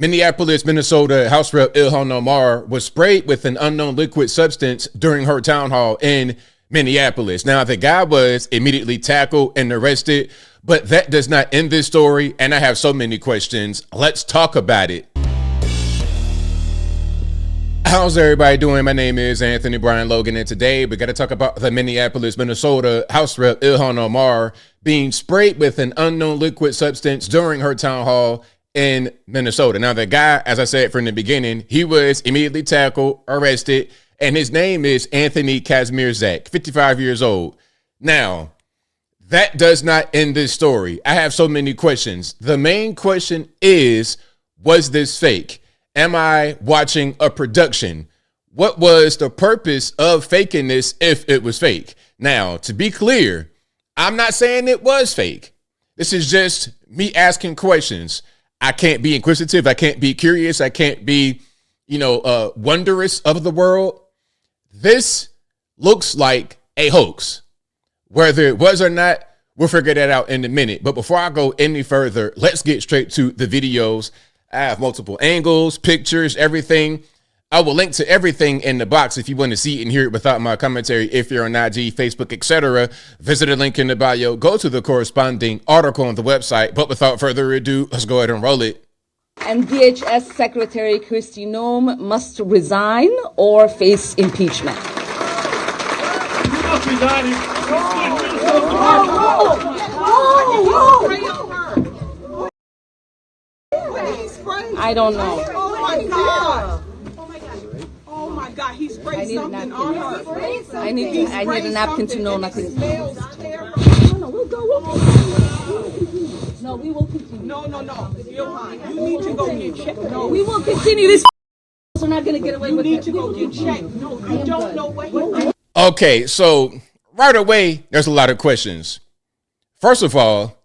Minneapolis, Minnesota House Rep Ilhan Omar was sprayed with an unknown liquid substance during her town hall in Minneapolis. Now, the guy was immediately tackled and arrested, but that does not end this story, and I have so many questions. Let's talk about it. How's everybody doing? My name is Anthony Brian Logan, and today we got to talk about the Minneapolis, Minnesota House Rep Ilhan Omar being sprayed with an unknown liquid substance during her town hall in Minnesota. Now, the guy, as I said from the beginning, he was immediately tackled, arrested, and his name is Anthony Kazmierzak, 55 years old. Now, that does not end this story. I have so many questions. The main question is, was this fake? Am I watching a production? What was the purpose of faking this if it was fake? Now, to be clear, I'm not saying it was fake. This is just me asking questions. I can't be inquisitive. I can't be curious. I can't be, wondrous of the world. This looks like a hoax. Whether it was or not, we'll figure that out in a minute. But before I go any further, let's get straight to the videos. I have multiple angles, pictures, everything. I will link to everything in the box if you want to see and hear it without my commentary. If you're on IG, Facebook, etc., visit the link in the bio. Go to the corresponding article on the website. But without further ado, let's go ahead and roll it. And DHS Secretary Kristi Noem must resign or face impeachment. I don't know. Oh my God. Oh my God, he sprayed something on her. I need a napkin to know nothing. No, we will continue. No. Ilhan, you need to go get checked. No, we will continue this. We're not going to get away with it. You need to go get checked. No, you don't know what he. Okay, so right away, there's a lot of questions. First of all,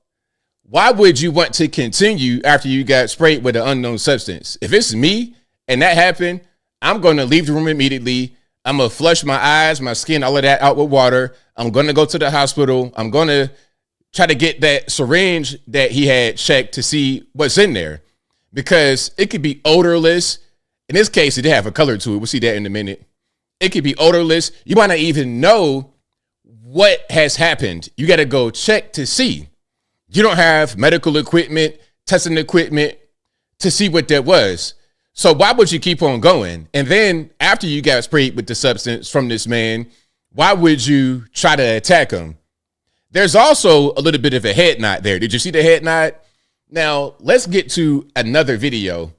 why would you want to continue after you got sprayed with an unknown substance? If it's me and that happened, I'm going to leave the room immediately. I'm going to flush my eyes, my skin, all of that out with water. I'm going to go to the hospital. I'm going to try to get that syringe that he had checked to see what's in there, because it could be odorless. In this case, it did have a color to it. We'll see that in a minute. It could be odorless. You might not even know what has happened. You got to go check to see. You don't have medical equipment, testing equipment to see what that was. So why would you keep on going? And then after you got sprayed with the substance from this man, why would you try to attack him? There's also a little bit of a head nod there. Did you see the head nod? Now, let's get to another video.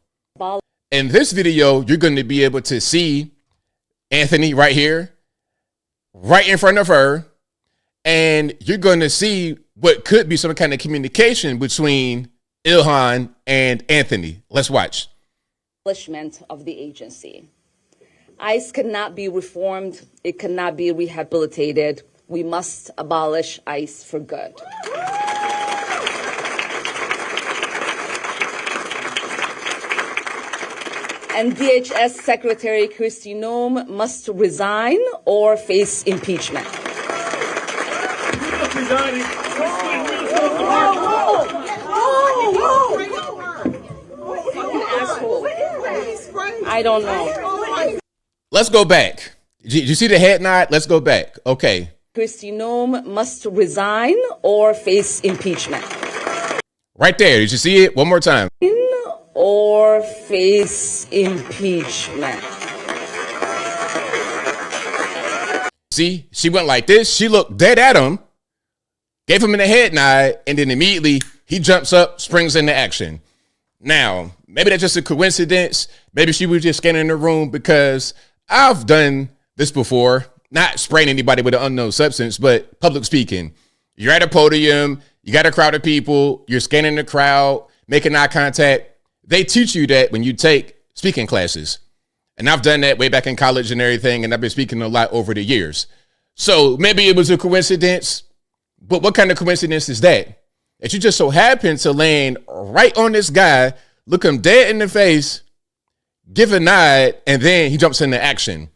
In this video, you're going to be able to see Anthony right here, right in front of her, and you're going to see what could be some kind of communication between Ilhan and Anthony. Let's watch. Establishment of the agency. ICE cannot be reformed. It cannot be rehabilitated. We must abolish ICE for good. And DHS Secretary Kristi Noem must resign or face impeachment. I don't know. Let's go back. Did you see the head nod? Let's go back. Okay. Kristi Noem must resign or face impeachment. Right there. Did you see it? One more time. Or face impeachment. See, she went like this. She looked dead at him, gave him a head nod, and then immediately he jumps up, springs into action. Now, maybe that's just a coincidence. Maybe she was just scanning the room, because I've done this before, not spraying anybody with an unknown substance, but public speaking. You're at a podium, you got a crowd of people, you're scanning the crowd, making eye contact. They teach you that when you take speaking classes. And I've done that way back in college and everything, and I've been speaking a lot over the years. So maybe it was a coincidence, but what kind of coincidence is that? That you just so happen to land right on this guy, look him dead in the face, give a nod, and then he jumps into action.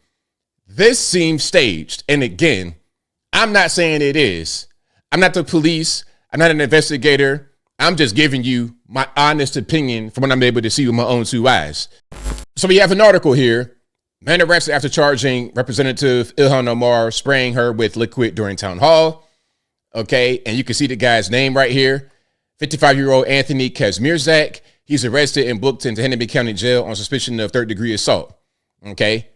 This seems staged. And again, I'm not saying it is. I'm not the police. I'm not an investigator. I'm just giving you my honest opinion from what I'm able to see with my own two eyes. So we have an article here. Man arrested after charging Representative Ilhan Omar spraying her with liquid during town hall. Okay, and you can see the guy's name right here. 55-year-old Anthony Kazmierzak. He's arrested and booked into Hennepin County Jail on suspicion of third-degree assault. Okay,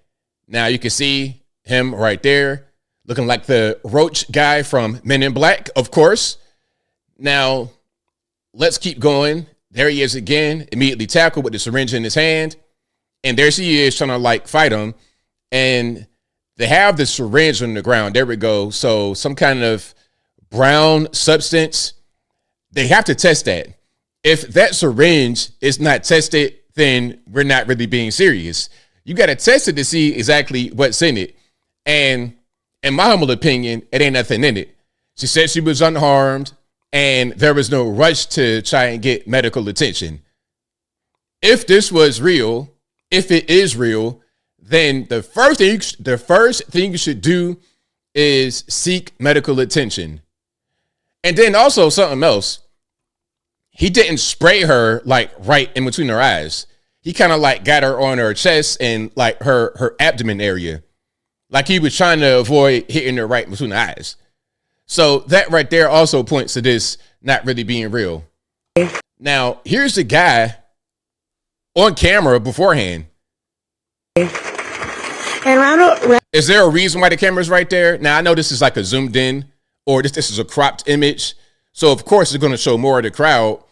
now you can see him right there, looking like the roach guy from Men in Black, of course. Now, let's keep going. There he is again, immediately tackled with the syringe in his hand. And there she is trying to like fight him. And they have the syringe on the ground. There we go. So some kind of brown substance. They have to test that. If that syringe is not tested, then we're not really being serious. You got to test it to see exactly what's in it. And in my humble opinion, it ain't nothing in it. She said she was unharmed and there was no rush to try and get medical attention. If this was real, if it is real, then the first thing you should do is seek medical attention. And then also something else. He didn't spray her like right in between her eyes. He kind of like got her on her chest and like her abdomen area. Like he was trying to avoid hitting her right between the eyes. So that right there also points to this not really being real. Now, here's the guy on camera beforehand. Is there a reason why the camera's right there? Now, I know this is like a zoomed in or this is a cropped image. So, of course, it's going to show more of the crowd.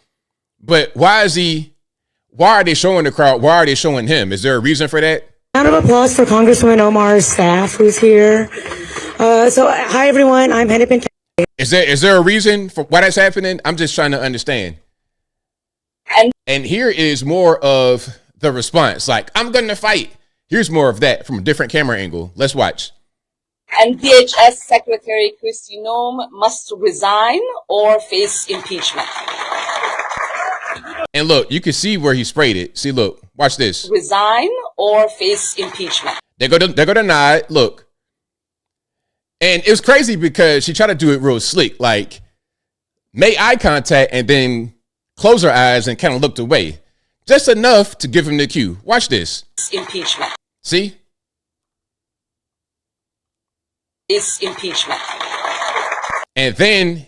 But why are they showing the crowd? Why are they showing him? Is there a reason for that? Round of applause for Congresswoman Omar's staff who's here. Hi, everyone. I'm Hennepin County. Is there a reason for why that's happening? I'm just trying to understand. And here is more of the response. Like, I'm going to fight. Here's more of that from a different camera angle. Let's watch. And DHS Secretary Kristi Noem must resign or face impeachment. And look, you can see where he sprayed it. See, look, watch this. Resign or face impeachment. They're gonna nod. Look. And it was crazy because she tried to do it real slick, like made eye contact and then closed her eyes and kind of looked away. Just enough to give him the cue. Watch this. Impeachment. See? Is impeachment. And then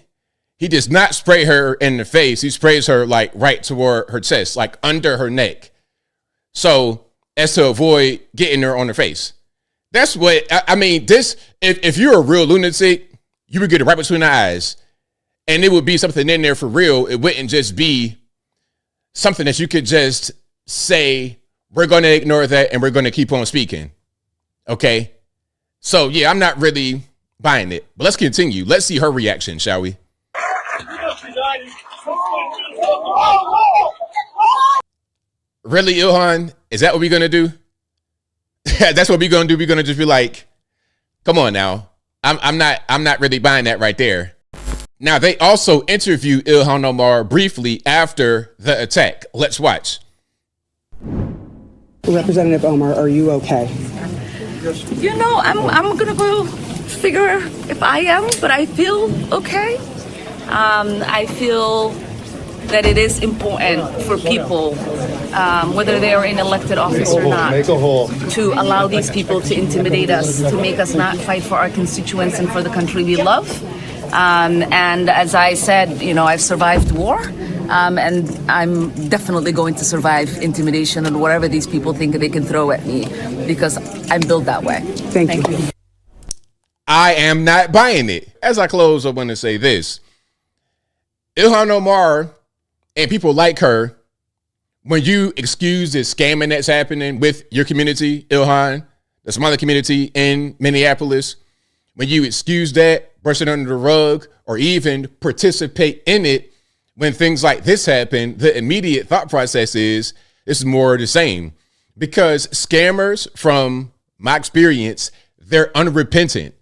he does not spray her in the face. He sprays her like right toward her chest, like under her neck. So as to avoid getting her on her face. That's what, I mean, this, if you're a real lunatic, you would get it right between the eyes. And it would be something in there for real. It wouldn't just be something that you could just say, we're going to ignore that and we're going to keep on speaking. Okay? So, yeah, I'm not really buying it. But let's continue. Let's see her reaction, shall we? Really, Ilhan? Is that what we're going to do? That's what we're going to do. We're going to just be like, come on now. I'm not really buying that right there. Now, they also interviewed Ilhan Omar briefly after the attack. Let's watch. Representative Omar, are you okay? You know, I'm gonna go figure if I am, but I feel okay. I feel that it is important for people, whether they are in elected office or not, to allow these people to intimidate us, to make us not fight for our constituents and for the country we love. And as I said, you know, I've survived war, and I'm definitely going to survive intimidation and whatever these people think they can throw at me, because I'm built that way. Thank you. I am not buying it. As I close, I want to say this. Ilhan Omar and people like her, when you excuse this scamming that's happening with your community, Ilhan, the Somali community in Minneapolis, when you excuse that, brush it under the rug, or even participate in it, when things like this happen, the immediate thought process is, it's more of the same. Because scammers, from my experience, they're unrepentant.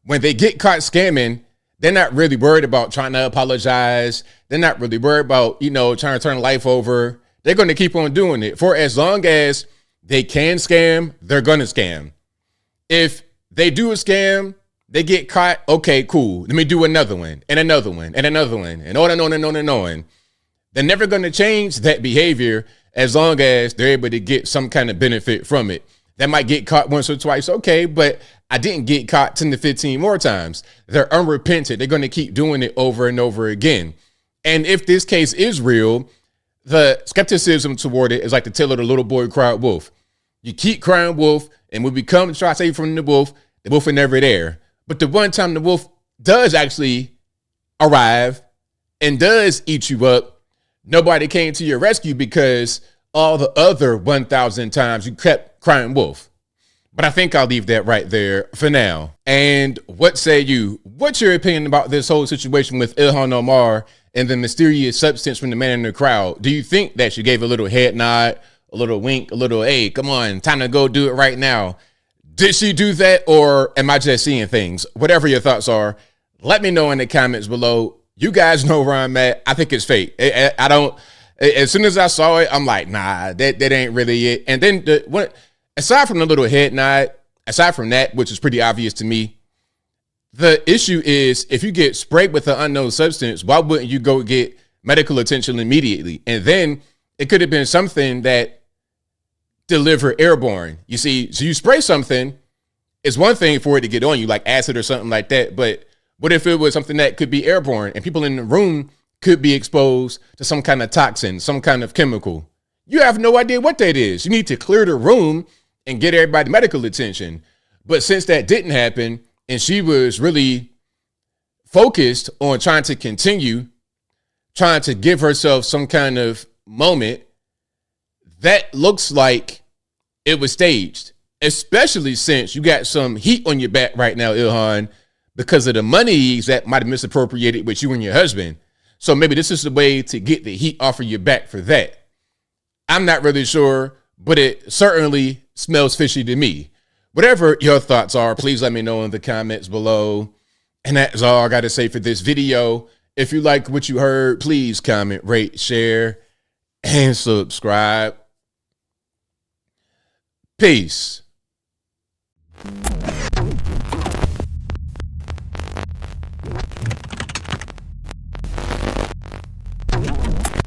When they get caught scamming, they're not really worried about trying to apologize. They're not really worried about, you know, trying to turn life over. They're going to keep on doing it. For as long as they can scam, they're going to scam. If they do a scam, they get caught, okay, cool. Let me do another one and another one and another one and on and on and on and on. They're never going to change that behavior as long as they're able to get some kind of benefit from it. They might get caught once or twice, okay, but I didn't get caught 10 to 15 more times. They're unrepentant. They're going to keep doing it over and over again. And if this case is real, the skepticism toward it is like the tale of the little boy cried wolf. You keep crying wolf, and when we come to try to save you from the wolf are never there. But the one time the wolf does actually arrive and does eat you up, nobody came to your rescue because all the other 1,000 times you kept crying wolf. But I think I'll leave that right there for now. And what say you? What's your opinion about this whole situation with Ilhan Omar and the mysterious substance from the man in the crowd? Do you think that she gave a little head nod, a little wink, a little, hey, come on, time to go do it right now? Did she do that, or am I just seeing things? Whatever your thoughts are, let me know in the comments below. You guys know where I'm at. I think it's fake. I don't, as soon as I saw it, I'm like, nah, that ain't really it. And then aside from the little head nod, aside from that, which is pretty obvious to me, the issue is if you get sprayed with an unknown substance, why wouldn't you go get medical attention immediately? And then it could have been something that delivered airborne. You see, so you spray something, it's one thing for it to get on you, like acid or something like that. But what if it was something that could be airborne and people in the room could be exposed to some kind of toxin, some kind of chemical? You have no idea what that is. You need to clear the room and get everybody medical attention. But since that didn't happen, and she was really focused on trying to continue, trying to give herself some kind of moment, that looks like it was staged, especially since you got some heat on your back right now, Ilhan, because of the monies that might have misappropriated with you and your husband. So maybe this is the way to get the heat off of your back for that. I'm not really sure, but it certainly smells fishy to me. Whatever your thoughts are, please let me know in the comments below. And that's all I got to say for this video. If you like what you heard, please comment, rate, share, and subscribe. Peace.